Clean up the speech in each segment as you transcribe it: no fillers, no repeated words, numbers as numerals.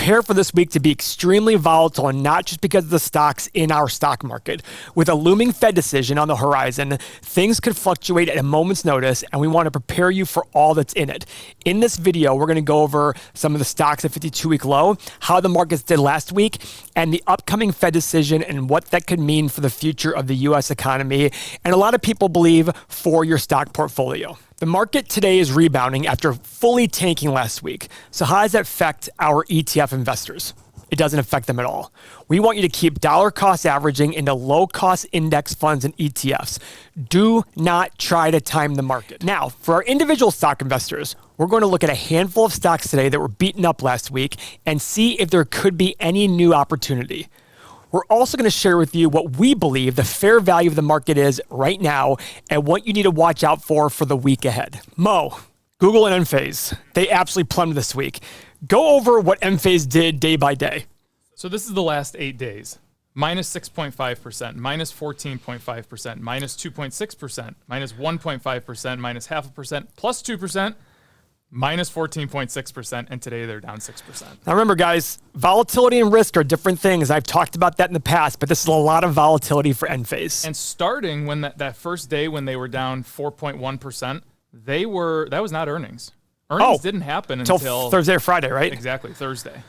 Prepare for this week to be extremely volatile, and not just because of the stocks in our stock market. With a looming Fed decision on the horizon, things could fluctuate at a moment's notice, and we want to prepare you for all that's in it. In this video, we're going to go over some of the stocks at 52-week low, how the markets did last week, and the upcoming Fed decision and what that could mean for the future of the U.S. economy, and a lot of people believe for your stock portfolio. The market today is rebounding after fully tanking last week. So how does that affect our ETF investors? It doesn't affect them at all. We want you to keep dollar cost averaging into low cost index funds and ETFs. Do not try to time the market. Now, for our individual stock investors, we're going to look at a handful of stocks today that were beaten up last week and see if there could be any new opportunity. We're also going to share with you what we believe the fair value of the market is right now and what you need to watch out for the week ahead. Mo, Google and Enphase, they absolutely plummeted this week. Go over what Enphase did day by day. So this is the last 8 days. Minus 6.5%, minus 14.5%, minus 2.6%, minus 1.5%, minus 0.5%, plus 2%. Minus 14.6%, and today they're down 6%. Now remember, guys, volatility and risk are different things. I've talked about that in the past, but this is a lot of volatility for Enphase. And starting when that first day when they were down 4.1%, that was not earnings. Earnings didn't happen until Thursday or Friday, right? Exactly, Thursday.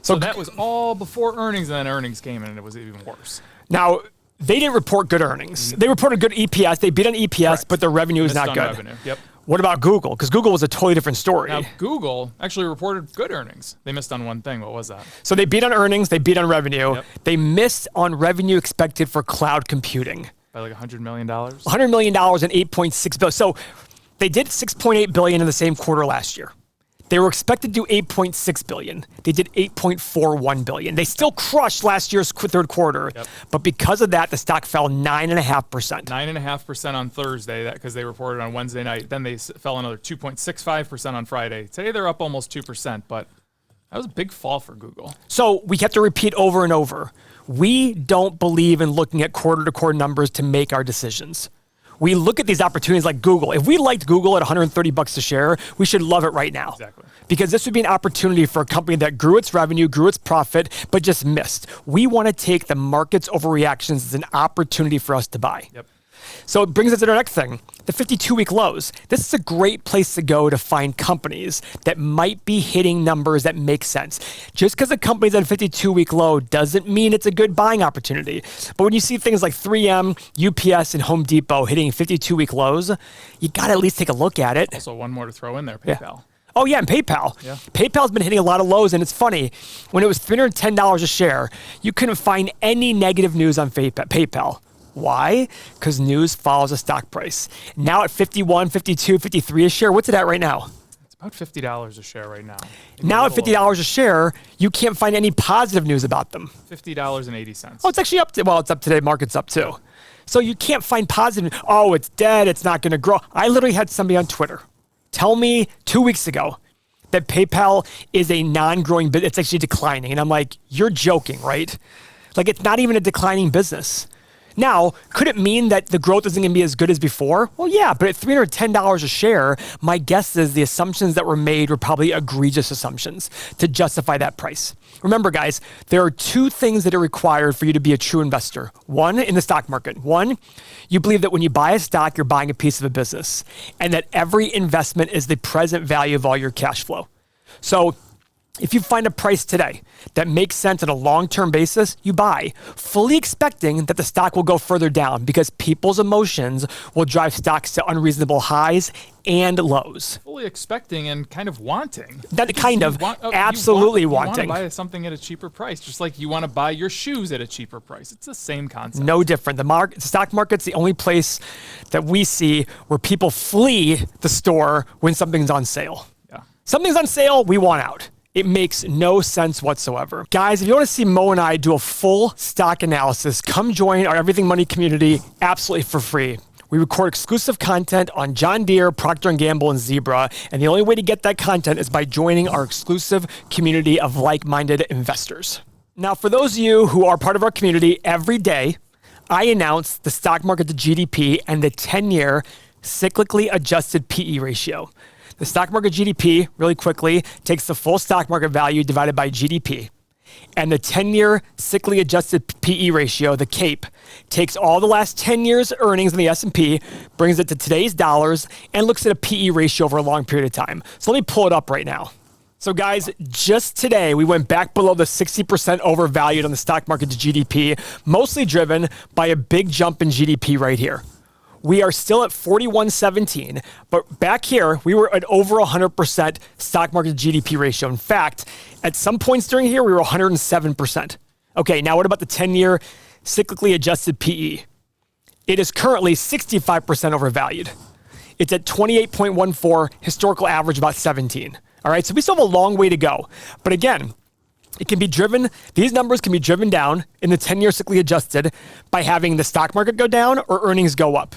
So that was all before earnings, and then earnings came in, and it was even worse. Now, they didn't report good earnings. They reported good EPS. They beat on EPS, Correct. but their revenue is not good. Revenue. Yep. What about Google? Because Google was a totally different story. Now, Google actually reported good earnings. They missed on one thing. What was that? So they beat on earnings. They beat on revenue. Yep. They missed on revenue expected for cloud computing. By like $100 million? $100 million and $8.6 billion. So they did $6.8 billion in the same quarter last year. They were expected to do $8.6 billion. They did $8.41 billion. They still crushed last year's third quarter, but because of that, the stock fell 9.5%. 9.5% on Thursday, because they reported on Wednesday night. Then they fell another 2.65% on Friday. Today they're up almost 2%, but that was a big fall for Google. So we have to repeat over and over. We don't believe in looking at quarter-to-quarter numbers to make our decisions. We look at these opportunities like Google. If we liked Google at $130 a share, we should love it right now. Exactly. Because this would be an opportunity for a company that grew its revenue, grew its profit, but just missed. We want to take the market's overreactions as an opportunity for us to buy. Yep. So it brings us to our next thing, the 52-week lows. This is a great place to go to find companies that might be hitting numbers that make sense. Just because a company's at a 52-week low doesn't mean it's a good buying opportunity. But when you see things like 3M, UPS, and Home Depot hitting 52-week lows, you got to at least take a look at it. Also, one more to throw in there, PayPal. Yeah. Oh, yeah, and PayPal. Yeah. PayPal's been hitting a lot of lows, and it's funny. When it was $310 a share, you couldn't find any negative news on PayPal. Why? Because news follows a stock price. Now at 51, 52, 53 a share, what's it at right now? It's about $50 a share right now. Now at $50 a share, you can't find any positive news about them. $50.80. Oh, it's actually up. It's up today. Market's up too. So you can't find positive. Oh, it's dead. It's not going to grow. I literally had somebody on Twitter tell me 2 weeks ago that PayPal is a non-growing business. It's actually declining. And I'm like, you're joking, right? Like, it's not even a declining business. Now, could it mean that the growth isn't going to be as good as before? Well, yeah, but at $310 a share, my guess is the assumptions that were made were probably egregious assumptions to justify that price. Remember, guys, there are two things that are required for you to be a true investor. One, in the stock market. One, you believe that when you buy a stock, you're buying a piece of a business, and that every investment is the present value of all your cash flow. So if you find a price today that makes sense on a long-term basis, you buy, fully expecting that the stock will go further down because people's emotions will drive stocks to unreasonable highs and lows. Fully expecting and kind of wanting. Absolutely wanting. You want to buy something at a cheaper price, just like you want to buy your shoes at a cheaper price. It's the same concept. No different. The stock market's the only place that we see where people flee the store when something's on sale. Yeah. Something's on sale, we want out. It makes no sense whatsoever. Guys, if you want to see Mo and I do a full stock analysis, come join our Everything Money community absolutely for free. We record exclusive content on John Deere, Procter & Gamble, and Zebra, and the only way to get that content is by joining our exclusive community of like-minded investors. Now, for those of you who are part of our community, every day I announce the stock market to GDP and the 10-year cyclically adjusted PE ratio. The stock market GDP, really quickly, takes the full stock market value divided by GDP. And the 10-year cyclically adjusted PE ratio, the CAPE, takes all the last 10 years' earnings in the S&P, brings it to today's dollars, and looks at a PE ratio over a long period of time. So let me pull it up right now. So guys, just today, we went back below the 60% overvalued on the stock market to GDP, mostly driven by a big jump in GDP right here. We are still at 41.17, but back here, we were at over 100% stock market GDP ratio. In fact, at some points during here, we were 107%. Okay, now what about the 10-year cyclically adjusted PE? It is currently 65% overvalued. It's at 28.14, historical average about 17. All right, so we still have a long way to go. But again, it can be driven, these numbers can be driven down in the 10-year cyclically adjusted by having the stock market go down or earnings go up.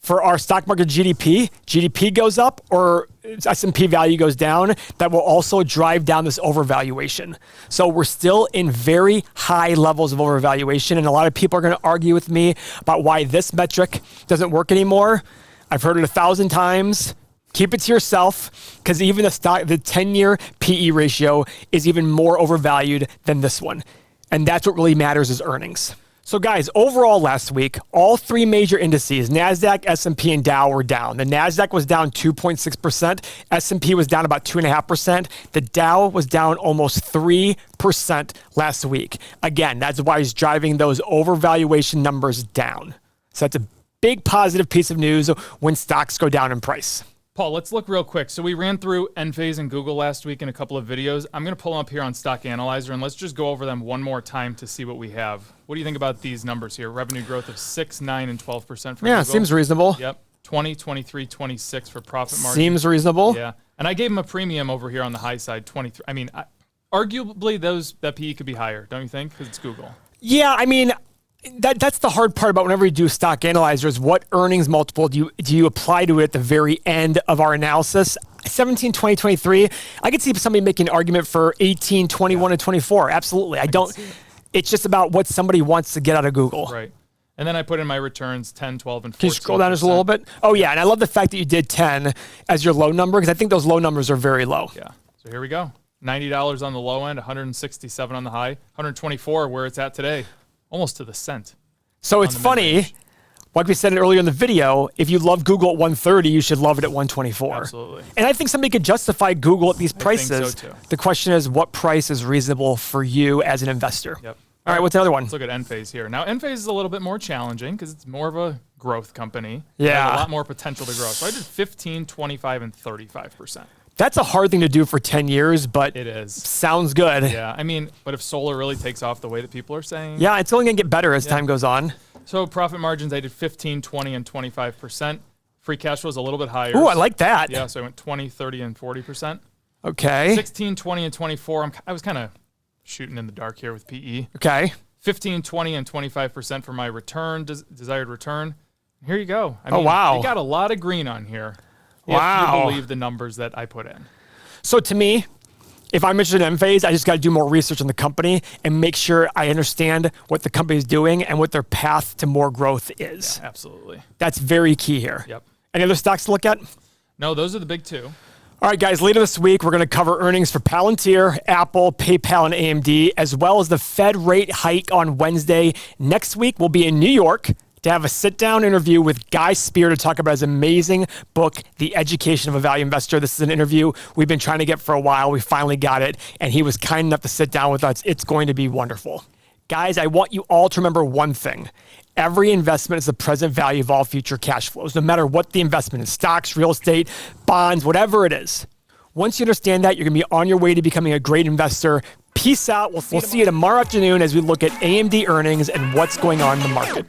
For our stock market GDP goes up or S&P value goes down, that will also drive down this overvaluation. So we're still in very high levels of overvaluation, and a lot of people are going to argue with me about why this metric doesn't work anymore. I've heard it 1,000 times. Keep it to yourself, because even the 10-year PE ratio is even more overvalued than this one. And that's what really matters is earnings. So guys, overall last week, all three major indices, NASDAQ, S&P, and Dow were down. The NASDAQ was down 2.6%. S&P was down about 2.5%. The Dow was down almost 3% last week. Again, that's why it's driving those overvaluation numbers down. So that's a big positive piece of news when stocks go down in price. Paul, let's look real quick. So we ran through Enphase and Google last week in a couple of videos. I'm going to pull them up here on Stock Analyzer, and let's just go over them one more time to see what we have. What do you think about these numbers here? Revenue growth of 6, 9, and 12% for Google. Yeah, seems reasonable. Yep. 20, 23, 26 for profit margin. Seems reasonable. Yeah. And I gave them a premium over here on the high side, 23. I mean, arguably that PE could be higher, don't you think? Because it's Google. Yeah, I mean, that's the hard part about whenever you do stock analyzers. What earnings multiple do you apply to it at the very end of our analysis? 17, 20, 23. I could see somebody making an argument for 18, 21, and 24. Absolutely. I don't. It's just about what somebody wants to get out of Google. Right. And then I put in my returns 10, 12, and 14%. Can you scroll down just a little bit? Oh, yeah. And I love the fact that you did 10 as your low number, because I think those low numbers are very low. Yeah. So here we go. $90 on the low end, 167 on the high, 124 where it's at today. Almost to the cent. So it's funny, like we said earlier in the video, if you love Google at 130, you should love it at 124. Absolutely. And I think somebody could justify Google at these prices. I think so too. The question is, what price is reasonable for you as an investor? Yep. All right, what's the other one? Let's look at Enphase here. Now, Enphase is a little bit more challenging because it's more of a growth company. Yeah. It has a lot more potential to grow. So I did 15, 25, and 35%. That's a hard thing to do for 10 years, but it is. Sounds good. Yeah, I mean, but if solar really takes off the way that people are saying. Yeah, it's only going to get better as time goes on. So profit margins, I did 15, 20, and 25%. Free cash flow is a little bit higher. Ooh, I like that. Yeah, so I went 20, 30, and 40%. Okay. 16, 20, and 24. I was kind of shooting in the dark here with PE. Okay. 15, 20, and 25% for my return, desired return. Here you go. I mean, wow. You got a lot of green on here. Wow. If you believe the numbers that I put in. So to me, if I'm interested in Enphase, I just got to do more research on the company and make sure I understand what the company is doing and what their path to more growth is. Yeah, absolutely. That's very key here. Yep. Any other stocks to look at? No, those are the big two. All right, guys, later this week, we're going to cover earnings for Palantir, Apple, PayPal, and AMD, as well as the Fed rate hike on Wednesday. Next week, we'll be in New York to have a sit-down interview with Guy Spear to talk about his amazing book, The Education of a Value Investor. This is an interview we've been trying to get for a while. We finally got it, and he was kind enough to sit down with us. It's going to be wonderful. Guys, I want you all to remember one thing. Every investment is the present value of all future cash flows, no matter what the investment is, stocks, real estate, bonds, whatever it is. Once you understand that, you're going to be on your way to becoming a great investor. Peace out. We'll see you tomorrow afternoon as we look at AMD earnings and what's going on in the market.